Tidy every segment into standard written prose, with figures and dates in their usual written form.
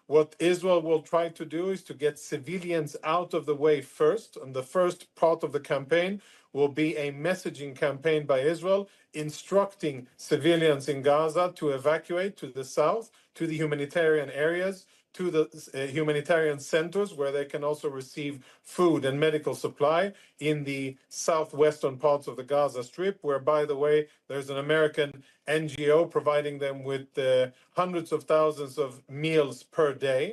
What Israel will try to do is to get civilians out of the way first. And the first part of the campaign will be a messaging campaign by Israel instructing civilians in Gaza to evacuate to the south, to the humanitarian areas, to the humanitarian centers where they can also receive food and medical supply in the southwestern parts of the Gaza Strip, where, by the way, there's an American NGO providing them with hundreds of thousands of meals per day.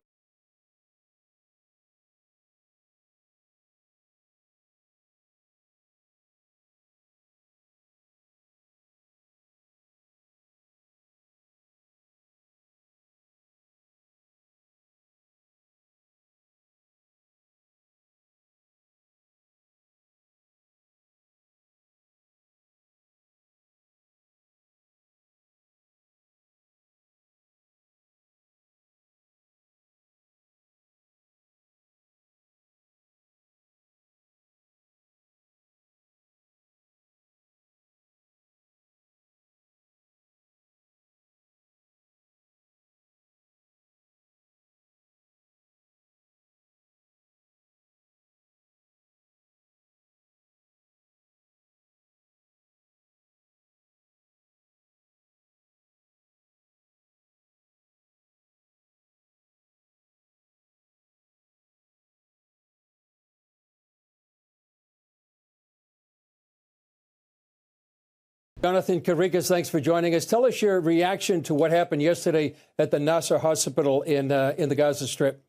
Jonathan Karikas, thanks for joining us. Tell us your reaction to what happened yesterday at the Nasser Hospital in the Gaza Strip.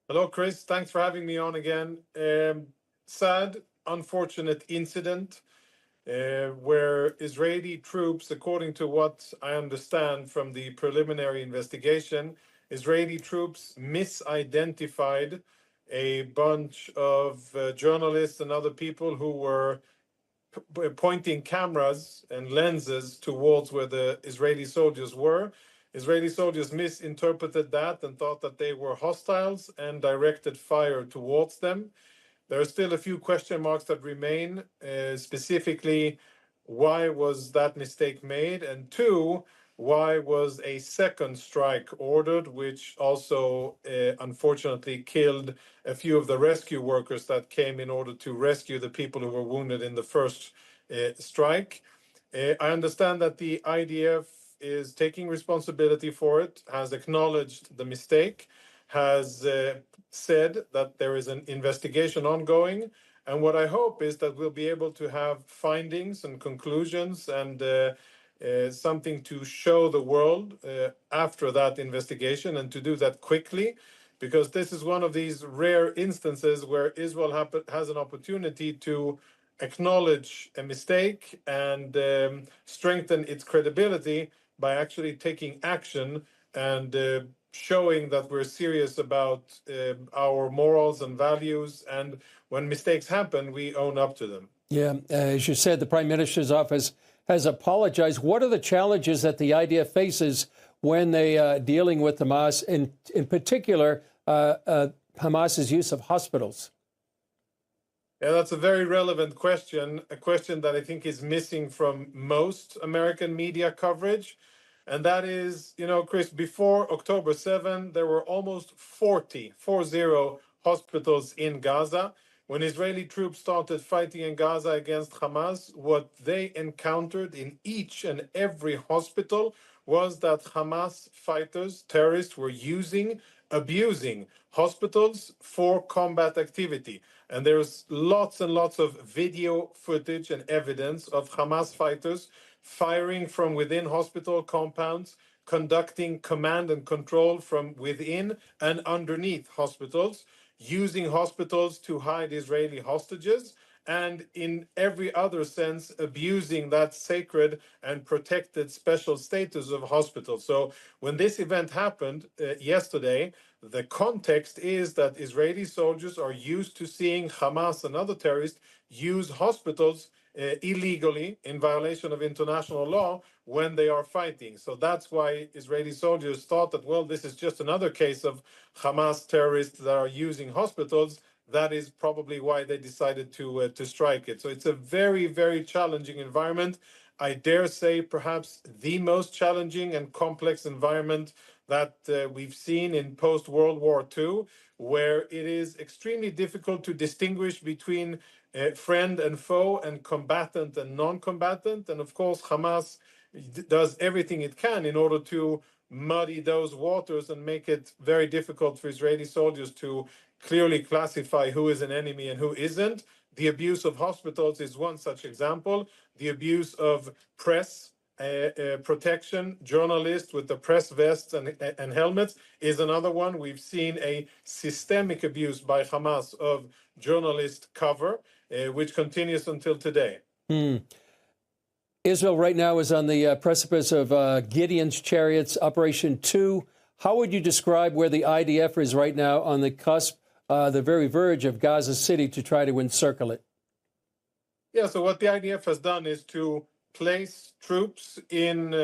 Hello, Chris. Thanks for having me on again. Sad, unfortunate incident where Israeli troops, according to what I understand from the preliminary investigation, Israeli troops misidentified a bunch of journalists and other people who were pointing cameras and lenses towards where the Israeli soldiers were. Israeli soldiers misinterpreted that and thought that they were hostiles and directed fire towards them. There are still a few question marks that remain, specifically, why was that mistake made? And two, why was a second strike ordered, which also unfortunately killed a few of the rescue workers that came in order to rescue the people who were wounded in the first strike. I understand that the IDF is taking responsibility for it, has acknowledged the mistake, has said that there is an investigation ongoing. And what I hope is that we'll be able to have findings and conclusions and something to show the world after that investigation, and to do that quickly, because this is one of these rare instances where Israel has an opportunity to acknowledge a mistake and strengthen its credibility by actually taking action and showing that we're serious about our morals and values. And when mistakes happen, we own up to them. Yeah, as you said, the Prime Minister's office has apologized. What are the challenges that the IDF faces when they dealing with Hamas, in particular, Hamas's use of hospitals? Yeah, that's a very relevant question, a question that I think is missing from most American media coverage. And that is, Chris, before October 7, there were almost 40 hospitals in Gaza. When Israeli troops started fighting in Gaza against Hamas, what they encountered in each and every hospital was that Hamas fighters, terrorists, were abusing hospitals for combat activity. And there's lots and lots of video footage and evidence of Hamas fighters firing from within hospital compounds, conducting command and control from within and underneath hospitals, using hospitals to hide Israeli hostages, and in every other sense, abusing that sacred and protected special status of hospitals. So when this event happened yesterday, the context is that Israeli soldiers are used to seeing Hamas and other terrorists use hospitals illegally in violation of international law when they are fighting. So that's why Israeli soldiers thought that, well, this is just another case of Hamas terrorists that are using hospitals. That is probably why they decided to strike it. So it's a very, very challenging environment. I dare say perhaps the most challenging and complex environment that we've seen in post-World War II, where it is extremely difficult to distinguish between friend and foe and combatant and non-combatant. And of course, Hamas does everything it can in order to muddy those waters and make it very difficult for Israeli soldiers to clearly classify who is an enemy and who isn't. The abuse of hospitals is one such example. The abuse of press protection, journalists with the press vests and helmets is another one. We've seen a systemic abuse by Hamas of journalist cover, which continues until today. Israel right now is on the precipice of Gideon's Chariots, Operation 2. How would you describe where the IDF is right now on the cusp, the very verge of Gaza City to try to encircle it? Yeah, so what the IDF has done is to place troops in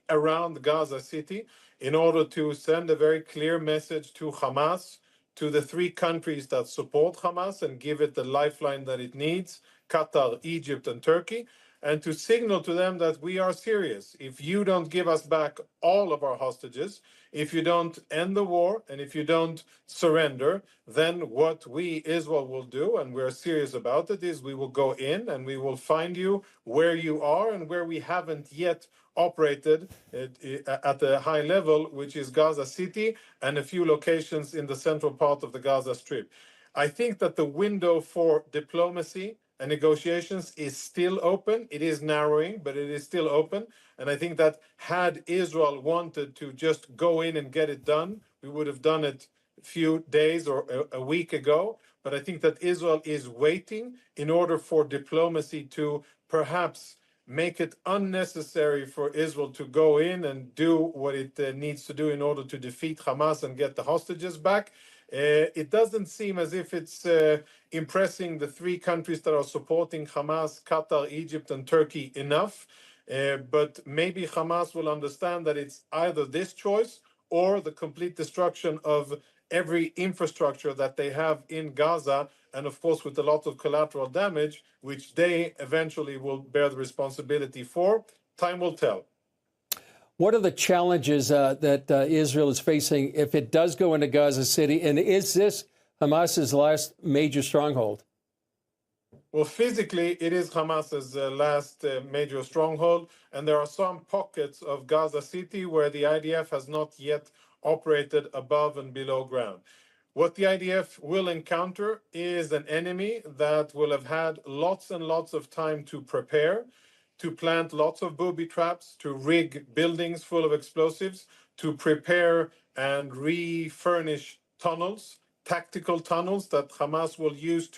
around Gaza City in order to send a very clear message to Hamas, to the three countries that support Hamas and give it the lifeline that it needs, Qatar, Egypt, and Turkey, and to signal to them that we are serious. If you don't give us back all of our hostages, if you don't end the war, and if you don't surrender, then what we, Israel, will do, and we're serious about it, is we will go in and we will find you where you are and where we haven't yet operated at a high level, which is Gaza City and a few locations in the central part of the Gaza Strip. I think that the window for diplomacy and negotiations is still open. It is narrowing, but it is still open. And I think that had Israel wanted to just go in and get it done, we would have done it a few days or a week ago. But I think that Israel is waiting in order for diplomacy to perhaps make it unnecessary for Israel to go in and do what it needs to do in order to defeat Hamas and get the hostages back. It doesn't seem as if it's impressing the three countries that are supporting Hamas, Qatar, Egypt, and Turkey enough. But maybe Hamas will understand that it's either this choice or the complete destruction of every infrastructure that they have in Gaza, and of course with a lot of collateral damage, which they eventually will bear the responsibility for. Time will tell. What are the challenges that Israel is facing if it does go into Gaza City? And is this Hamas's last major stronghold? Well, physically, it is Hamas's last major stronghold, and there are some pockets of Gaza City where the IDF has not yet operated above and below ground. What the IDF will encounter is an enemy that will have had lots and lots of time to prepare, to plant lots of booby traps, to rig buildings full of explosives, to prepare and refurnish tunnels, tactical tunnels that Hamas will use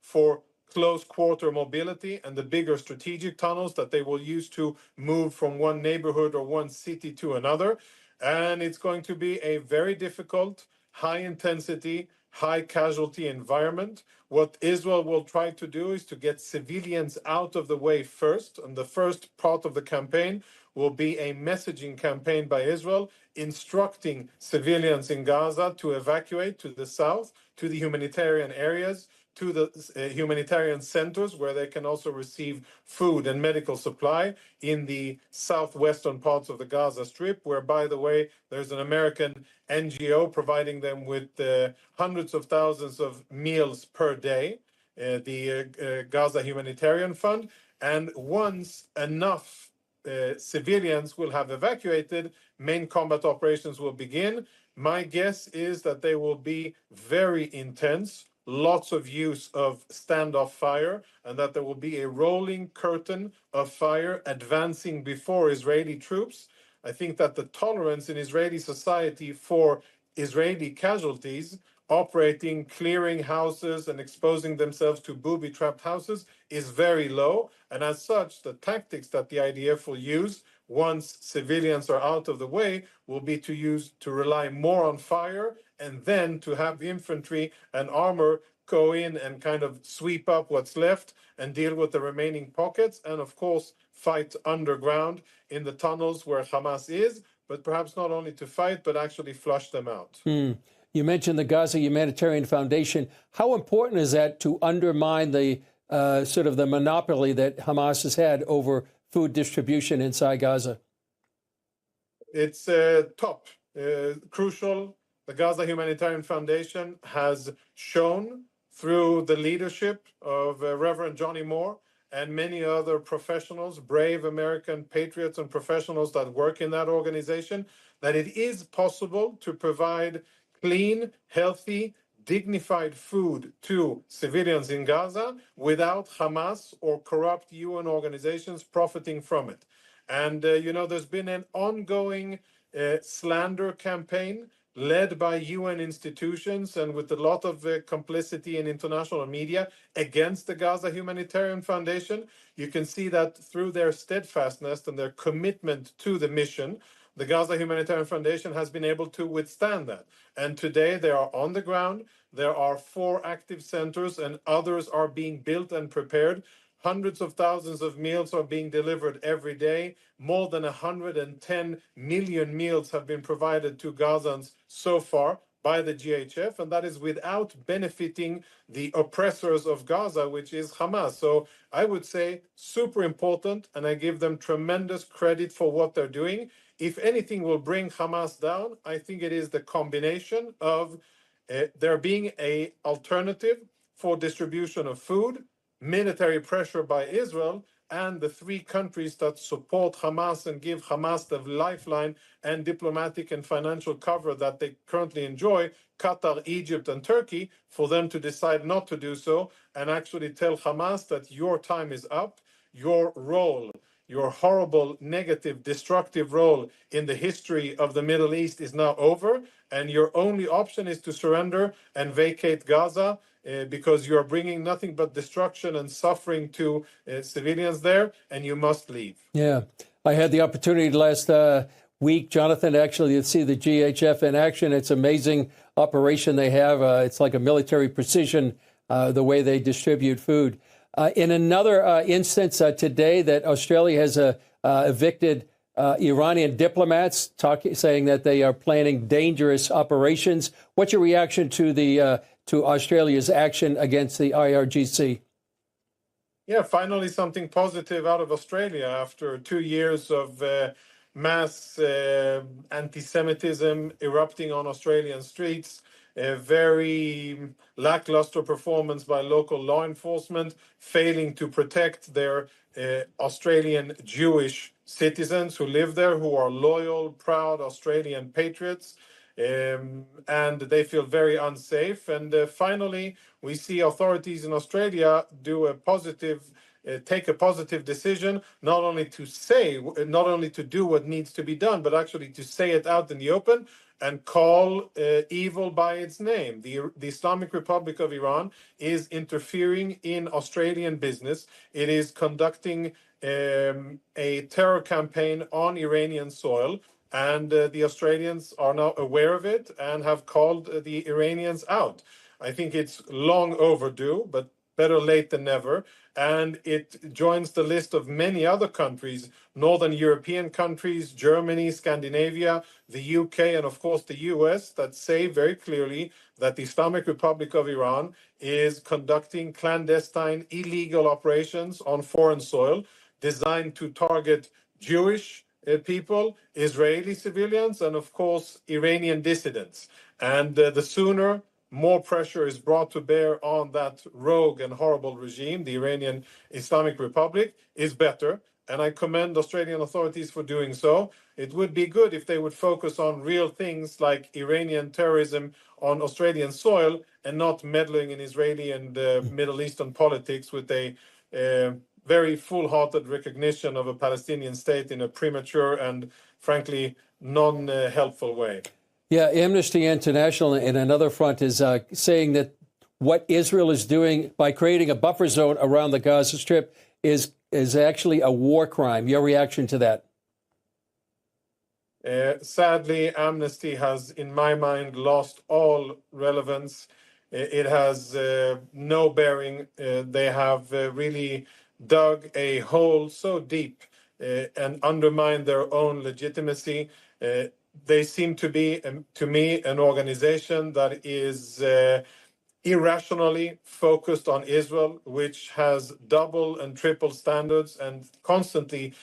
for close quarter mobility, and the bigger strategic tunnels that they will use to move from one neighborhood or one city to another. And it's going to be a very difficult, high intensity, high casualty environment. What Israel will try to do is to get civilians out of the way first. And the first part of the campaign will be a messaging campaign by Israel instructing civilians in Gaza to evacuate to the south, to the humanitarian areas, to the humanitarian centers where they can also receive food and medical supply in the southwestern parts of the Gaza Strip, where, by the way, there's an American NGO providing them with hundreds of thousands of meals per day, the Gaza Humanitarian Fund. And once enough civilians will have evacuated, main combat operations will begin. My guess is that they will be very intense, lots of use of standoff fire, and that there will be a rolling curtain of fire advancing before Israeli troops. I think that the tolerance in Israeli society for Israeli casualties operating, clearing houses and exposing themselves to booby-trapped houses is very low. And as such, the tactics that the IDF will use once civilians are out of the way will be to rely more on fire, and then to have infantry and armor go in and kind of sweep up what's left and deal with the remaining pockets, and of course fight underground in the tunnels where Hamas is, but perhaps not only to fight, but actually flush them out. You mentioned the Gaza Humanitarian Foundation. How important is that to undermine the sort of the monopoly that Hamas has had over food distribution inside Gaza? It's top. crucial. The Gaza Humanitarian Foundation has shown through the leadership of Reverend Johnny Moore and many other professionals, brave American patriots and professionals that work in that organization, that it is possible to provide clean, healthy, dignified food to civilians in Gaza without Hamas or corrupt UN organizations profiting from it. And, there's been an ongoing slander campaign led by UN institutions and with a lot of complicity in international media against the Gaza Humanitarian Foundation. You can see that through their steadfastness and their commitment to the mission, the Gaza Humanitarian Foundation has been able to withstand that. And today they are on the ground. There are 4 active centers and others are being built and prepared. Hundreds of thousands of meals are being delivered every day. More than 110 million meals have been provided to Gazans so far by the GHF, and that is without benefiting the oppressors of Gaza, which is Hamas. So I would say super important, and I give them tremendous credit for what they're doing. If anything will bring Hamas down, I think it is the combination of there being an alternative for distribution of food, military pressure by Israel, and the 3 countries that support Hamas and give Hamas the lifeline and diplomatic and financial cover that they currently enjoy, Qatar, Egypt, and Turkey, for them to decide not to do so and actually tell Hamas that your time is up, your role, your horrible, negative, destructive role in the history of the Middle East is now over, and your only option is to surrender and vacate Gaza because you are bringing nothing but destruction and suffering to civilians there, and you must leave. Yeah, I had the opportunity last week, Jonathan, actually to see the GHF in action. It's an amazing operation they have. It's like a military precision, the way they distribute food. In another instance today that Australia has evicted Iranian diplomats, saying that they are planning dangerous operations. What's your reaction to Australia's action against the IRGC? Yeah, finally something positive out of Australia after 2 years of mass anti-Semitism erupting on Australian streets. A very lackluster performance by local law enforcement, failing to protect their Australian Jewish citizens who live there, who are loyal, proud Australian patriots. And they feel very unsafe. And finally, we see authorities in Australia take a positive decision, not only to do what needs to be done, but actually to say it out in the open and call evil by its name. The Islamic Republic of Iran is interfering in Australian business. It is conducting a terror campaign on Iranian soil. And the Australians are now aware of it and have called the Iranians out. I think it's long overdue, but better late than never. And it joins the list of many other countries, Northern European countries, Germany, Scandinavia, the UK, and of course the US, that say very clearly that the Islamic Republic of Iran is conducting clandestine, illegal operations on foreign soil designed to target Jewish people, Israeli civilians, and of course, Iranian dissidents. And the sooner more pressure is brought to bear on that rogue and horrible regime, the Iranian Islamic Republic, is better. And I commend Australian authorities for doing so. It would be good if they would focus on real things like Iranian terrorism on Australian soil and not meddling in Israeli and Middle Eastern politics with a very full-hearted recognition of a Palestinian state in a premature and, frankly, non-helpful way. Yeah, Amnesty International in another front is saying that what Israel is doing by creating a buffer zone around the Gaza Strip is actually a war crime. Your reaction to that? Sadly, Amnesty has, in my mind, lost all relevance. It has no bearing. They have really dug a hole so deep and undermined their own legitimacy. They seem to be, to me, an organization that is irrationally focused on Israel, which has double and triple standards and constantly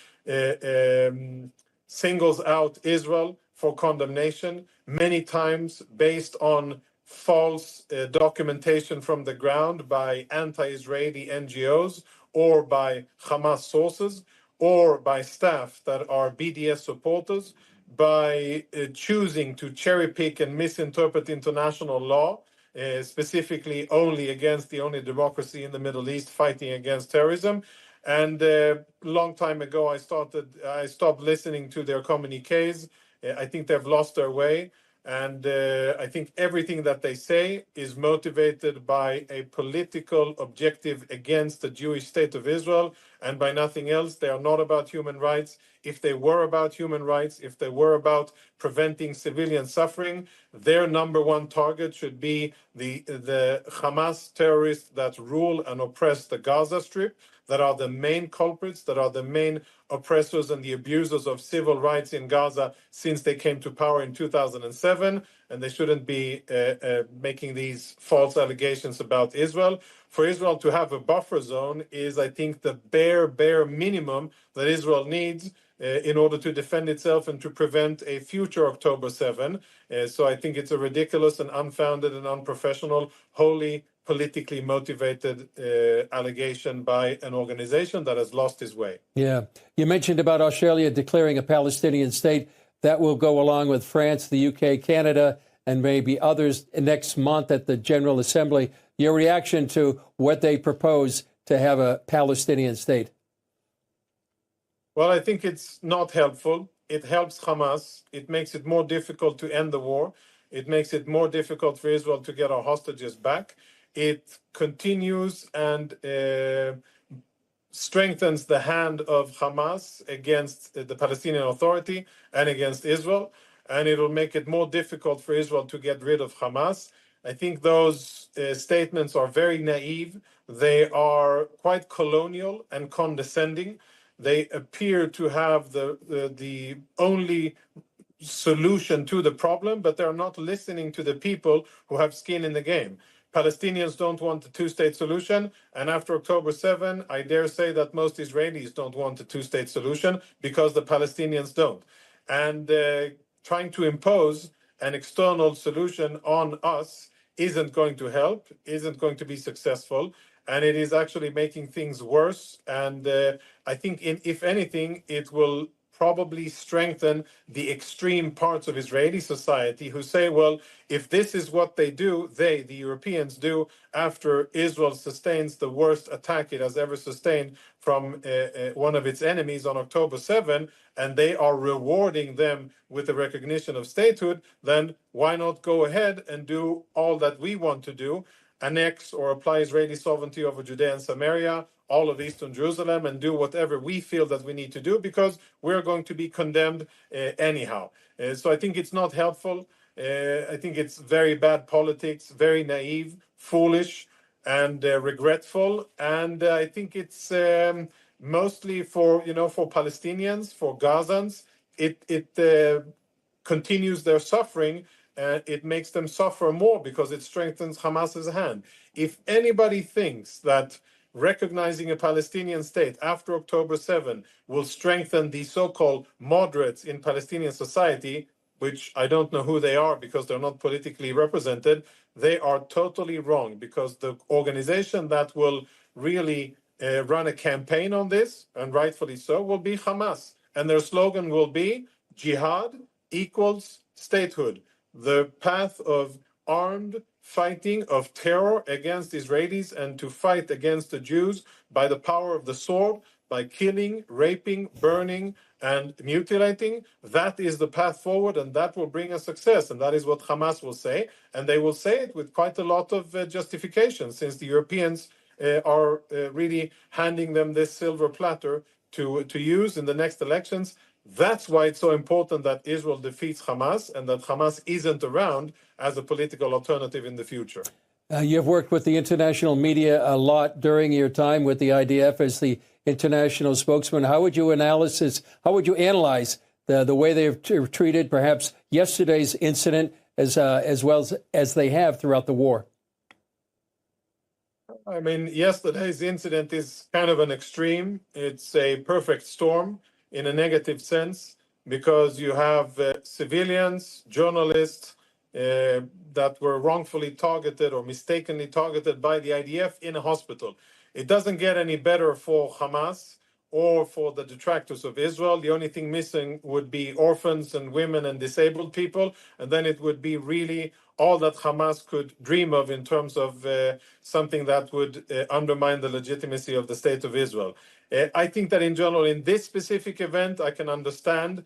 singles out Israel for condemnation, many times based on false documentation from the ground by anti-Israeli NGOs or by Hamas sources or by staff that are BDS supporters, by choosing to cherry pick and misinterpret international law, specifically only against the only democracy in the Middle East fighting against terrorism. And a long time ago, I stopped listening to their communiques. I think they've lost their way. And I think everything that they say is motivated by a political objective against the Jewish state of Israel and by nothing else. They are not about human rights. If they were about human rights, if they were about preventing civilian suffering, their number one target should be the Hamas terrorists that rule and oppress the Gaza Strip, that are the main culprits, that are the main oppressors and the abusers of civil rights in Gaza since they came to power in 2007, and they shouldn't be making these false allegations about Israel. For Israel to have a buffer zone is, I think, the bare minimum that Israel needs in order to defend itself and to prevent a future October 7. So I think it's a ridiculous and unfounded and unprofessional, wholly politically motivated allegation by an organization that has lost its way. Yeah. You mentioned about Australia declaring a Palestinian state. That will go along with France, the UK, Canada, and maybe others next month at the General Assembly. Your reaction to what they propose to have a Palestinian state? Well, I think it's not helpful. It helps Hamas. It makes it more difficult to end the war. It makes it more difficult for Israel to get our hostages back. It continues and strengthens the hand of Hamas against the Palestinian Authority and against Israel, and it will make it more difficult for Israel to get rid of Hamas. I think those statements are very naive. They are quite colonial and condescending. They appear to have the only solution to the problem, but they're not listening to the people who have skin in the game. Palestinians don't want a two-state solution, and after October 7, I dare say that most Israelis don't want a two-state solution because the Palestinians don't. And trying to impose an external solution on us isn't going to help, isn't going to be successful, and it is actually making things worse. And I think, if anything, it will probably strengthen the extreme parts of Israeli society who say, well, if this is what they do, the Europeans do, after Israel sustains the worst attack it has ever sustained from one of its enemies on October 7, and they are rewarding them with the recognition of statehood, then why not go ahead and do all that we want to do, annex or apply Israeli sovereignty over Judea and Samaria, all of Eastern Jerusalem, and do whatever we feel that we need to do, because we're going to be condemned anyhow. So I think it's not helpful. I think it's very bad politics, very naive, foolish, and regretful. And I think it's mostly for Palestinians, for Gazans. It continues their suffering. It makes them suffer more because it strengthens Hamas's hand. If anybody thinks that recognizing a Palestinian state after October 7 will strengthen the so-called moderates in Palestinian society, which I don't know who they are because they're not politically represented, they are totally wrong, because the organization that will really run a campaign on this, and rightfully so, will be Hamas. And their slogan will be jihad equals statehood. The path of armed fighting, of terror against Israelis, and to fight against the Jews by the power of the sword, by killing, raping, burning, and mutilating. That is the path forward, and that will bring us success. And that is what Hamas will say. And they will say it with quite a lot of justification, since the Europeans are really handing them this silver platter to use in the next elections. That's why it's so important that Israel defeats Hamas and that Hamas isn't around as a political alternative in the future. You've worked with the international media a lot during your time with the IDF as the international spokesman. How would you analyze the way they've treated perhaps yesterday's incident as well as they have throughout the war? I mean, yesterday's incident is kind of an extreme. It's a perfect storm in a negative sense. because you have civilians, journalists that were wrongfully targeted or mistakenly targeted by the IDF in a hospital. It doesn't get any better for Hamas or for the detractors of Israel. The only thing missing would be orphans and women and disabled people, and then it would be really all that Hamas could dream of in terms of something that would undermine the legitimacy of the state of Israel. I think that in general, in this specific event, I can understand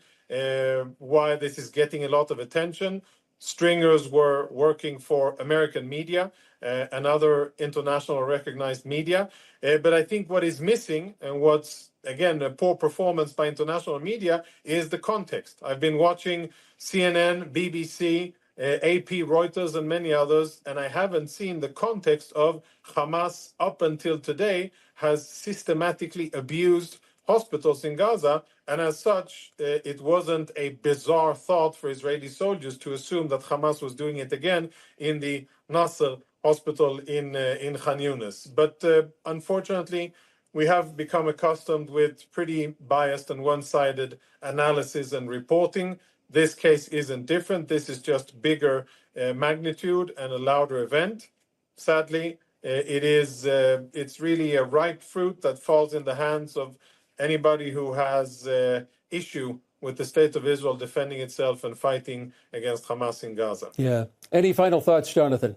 why this is getting a lot of attention. Stringers were working for American media and other international recognized media. But I think what is missing, and what's, again, a poor performance by international media, is the context. I've been watching CNN, BBC, AP, Reuters, and many others, and I haven't seen the context of Hamas up until today has systematically abused hospitals in Gaza, and as such, it wasn't a bizarre thought for Israeli soldiers to assume that Hamas was doing it again in the Nasser hospital in Khan Yunis. But unfortunately, we have become accustomed with pretty biased and one-sided analysis and reporting. This case isn't different. This is just bigger magnitude and a louder event. Sadly, it's really a ripe fruit that falls in the hands of anybody who has issue with the state of Israel defending itself and fighting against Hamas in Gaza. Yeah. Any final thoughts, Jonathan?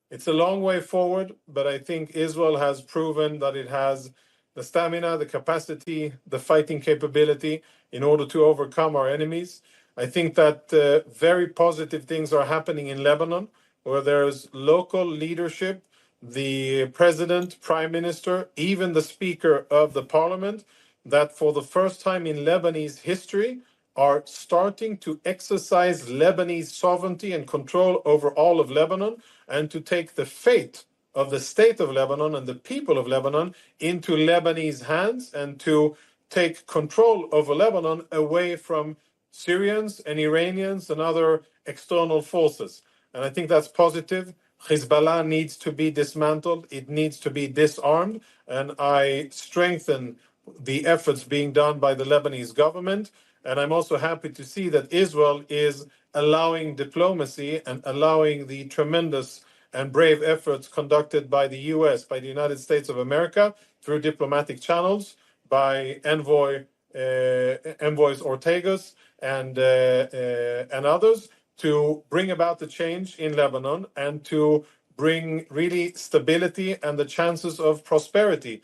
It's a long way forward, but I think Israel has proven that it has the stamina, the capacity, the fighting capability in order to overcome our enemies. I think that very positive things are happening in Lebanon, where there's local leadership, the president, prime minister, even the speaker of the parliament, that for the first time in Lebanese history are starting to exercise Lebanese sovereignty and control over all of Lebanon, and to take the fate of the state of Lebanon and the people of Lebanon into Lebanese hands, and to take control over Lebanon away from Syrians and Iranians and other external forces. And I think that's positive. Hezbollah needs to be dismantled. It needs to be disarmed. And I strengthen the efforts being done by the Lebanese government. And I'm also happy to see that Israel is allowing diplomacy and allowing the tremendous and brave efforts conducted by the US, by the United States of America, through diplomatic channels, by envoys Ortegas and others, to bring about the change in Lebanon and to bring really stability and the chances of prosperity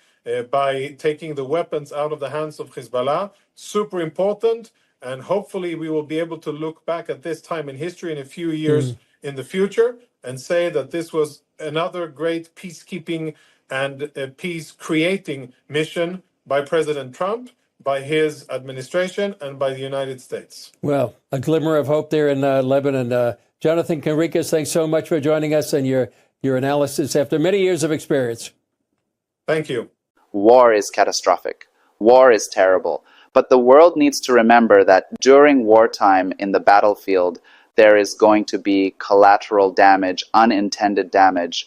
by taking the weapons out of the hands of Hezbollah. Super important. And hopefully we will be able to look back at this time in history in a few years in the future and say that this was another great peacekeeping and peace-creating mission by President Trump, by his administration, and by the United States. Well, a glimmer of hope there in Lebanon. Jonathan Conricus, thanks so much for joining us and your analysis after many years of experience. Thank you. War is catastrophic. War is terrible. But the world needs to remember that during wartime in the battlefield, there is going to be collateral damage, unintended damage.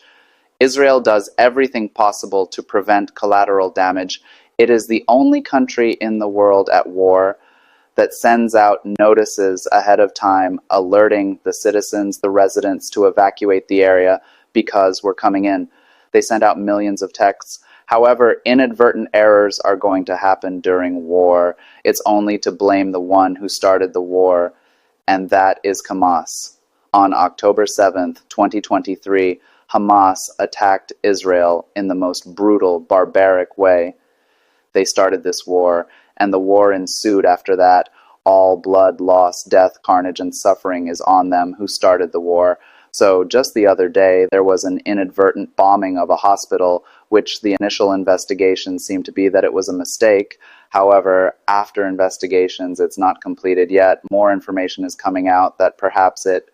Israel does everything possible to prevent collateral damage. It is the only country in the world at war that sends out notices ahead of time, alerting the citizens, the residents, to evacuate the area because we're coming in. They send out millions of texts. However, inadvertent errors are going to happen during war. It's only to blame the one who started the war, and that is Hamas. On October 7th, 2023, Hamas attacked Israel in the most brutal, barbaric way. They started this war, and the war ensued after that. All blood, loss, death, carnage, and suffering is on them who started the war. So just the other day, there was an inadvertent bombing of a hospital, which the initial investigation seemed to be that it was a mistake. However, after investigations, it's not completed yet. More information is coming out that perhaps it